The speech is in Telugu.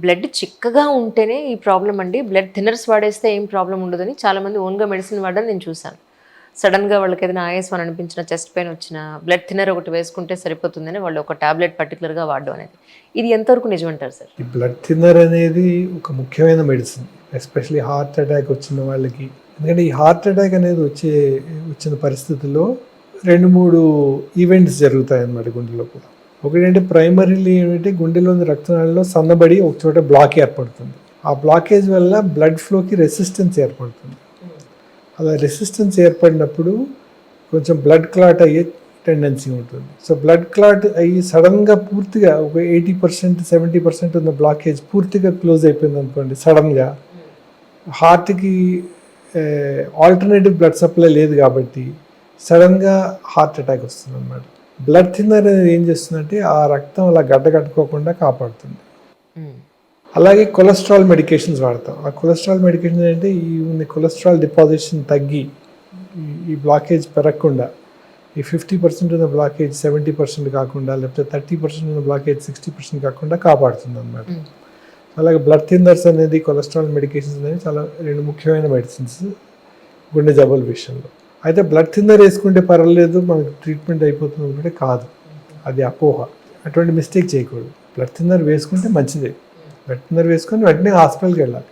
బ్లడ్ చిక్కగా ఉంటేనే ఈ ప్రాబ్లం అండి. బ్లడ్ థిన్నర్స్ వాడేస్తే ఏం ప్రాబ్లమ్ ఉండదని చాలామంది ఓన్‌గా మెడిసిన్ వాడడం నేను చూసాను. సడెన్‌గా వాళ్ళకేదైనా ఆయాసం అని అనిపించినా, చెస్ట్ పెయిన్ వచ్చినా, బ్లడ్ థిన్నర్ ఒకటి వేసుకుంటే సరిపోతుందని వాళ్ళు ఒక టాబ్లెట్ పర్టిక్యులర్‌గా వాడడం అనేది. ఇది ఎంతవరకు నిజమంటారు సార్? ఈ బ్లడ్ థిన్నర్ అనేది ఒక ముఖ్యమైన మెడిసిన్. ఎస్పెషల్లీ హార్ట్ అటాక్ వచ్చిన వాళ్ళకి. ఎందుకంటే ఈ హార్ట్ అటాక్ అనేది వచ్చిన పరిస్థితుల్లో 2, 3 ఈవెంట్స్ జరుగుతాయన్నమాట గుండె లోపల. ఒకటంటే ప్రైమరీలీ ఏమిటంటే గుండెలోని రక్తనాళాల్లో సన్నబడి ఒక చోట బ్లాక్ ఏర్పడుతుంది. ఆ బ్లాకేజ్ వల్ల బ్లడ్ ఫ్లోకి రెసిస్టెన్స్ ఏర్పడుతుంది. అలా రెసిస్టెన్స్ ఏర్పడినప్పుడు కొంచెం బ్లడ్ క్లాట్ అయ్యే టెండెన్సీ ఉంటుంది. సో బ్లడ్ క్లాట్ అయ్యి సడన్గా పూర్తిగా ఒక 80%, 70% ఉన్న బ్లాకేజ్ పూర్తిగా క్లోజ్ అయిపోయింది అనుకోండి. సడన్గా హార్ట్కి ఆల్టర్నేటివ్ బ్లడ్ సప్లై లేదు కాబట్టి సడన్గా హార్ట్ అటాక్ వస్తుంది అన్నమాట. బ్లడ్ థిన్నర్ అనేది ఏం చేస్తుందంటే ఆ రక్తం అలా గడ్డ కట్టుకోకుండా కాపాడుతుంది. అలాగే కొలెస్ట్రాల్ మెడికేషన్స్ వాడతాం. ఆ కొలెస్ట్రాల్ మెడికేషన్ అంటే ఈ కొలెస్ట్రాల్ డిపాజిషన్ తగ్గి ఈ బ్లాకేజ్ పెరగకుండా ఈ 50% ఉన్న బ్లాకేజ్ 70% కాకుండా, లేకపోతే 30% ఉన్న బ్లాకేజ్ 60% కాకుండా కాపాడుతుంది అన్నమాట. అలాగే బ్లడ్ థిన్నర్స్ అనేది కొలెస్ట్రాల్ మెడికేషన్స్ అనేవి చాలా 2 ముఖ్యమైన మెడిసిన్స్ గుండె జబ్బుల విషయంలో. అయితే బ్లడ్ థిన్నర్ వేసుకుంటే పర్వాలేదు, మనకి ట్రీట్మెంట్ అయిపోతుంది అనుకుంటే కాదు. అది అపోహ. అటువంటి మిస్టేక్ చేయకూడదు. బ్లడ్ థిన్నర్ వేసుకుంటే మంచిదే. బ్లడ్ థిన్నర్ వేసుకొని వెంటనే హాస్పిటల్కి వెళ్ళాలి.